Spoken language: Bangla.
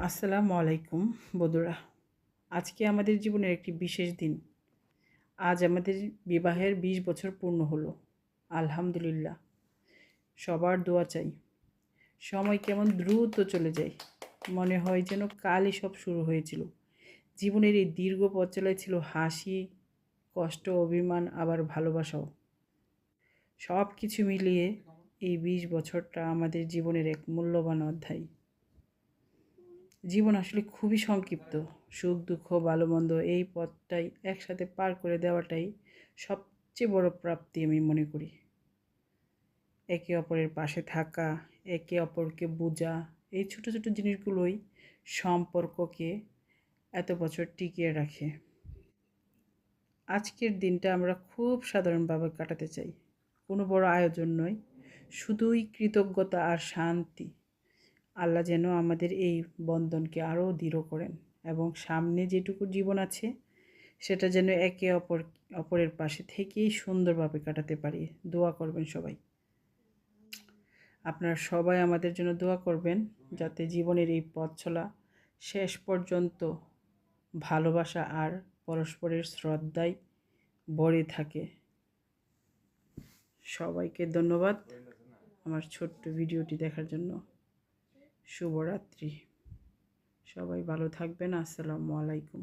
আসসালামু আলাইকুম বন্ধুরা। আজকে আমাদের জীবনের একটি বিশেষ দিন। আজ আমাদের বিবাহের 20 বছর পূর্ণ হলো। আলহামদুলিল্লাহ। সবার দোয়া চাই। সময় কেমন দ্রুত চলে যায়, মনে হয় যেন কালই সব শুরু হয়েছিল। জীবনের এই দীর্ঘ পথ চলায় ছিল হাসি, কষ্ট, অভিমান, আবার ভালোবাসাও। সব কিছু মিলিয়ে এই 20 বছরটা আমাদের জীবনের এক মূল্যবান অধ্যায়। জীবন আসলে খুবই সংক্ষিপ্ত। সুখ দুঃখ ভালো মন্দ এই পথটাই একসাথে পার করে দেওয়াটাই সবচেয়ে বড় প্রাপ্তি আমি মনে করি। একে অপরের পাশে থাকা, একে অপরকে বোঝা, এই ছোট ছোট জিনিসগুলোই সম্পর্ককে এত বছর টিকিয়ে রাখে। আজকের দিনটা আমরা খুব সাধারণভাবে কাটাতে চাই। কোনো বড় আয়োজন নয়, শুধুই কৃতজ্ঞতা আর শান্তি। আল্লাহ যেন আমাদের এই বন্ধনকে আরও দৃঢ় করেন এবং সামনে যেটুকু জীবন আছে সেটা যেন একে অপরের পাশে থেকেই সুন্দরভাবে কাটাতে পারি। দোয়া করবেন সবাই। আপনারা সবাই আমাদের জন্য দোয়া করবেন যাতে জীবনের এই পথ চলা শেষ পর্যন্ত ভালোবাসা আর পরস্পরের শ্রদ্ধায় ভরে থাকে। সবাইকে ধন্যবাদ আমার ছোট্ট ভিডিওটি দেখার জন্য। শুভরাত্রি। সবাই ভালো থাকবেন। আসসালামু আলাইকুম।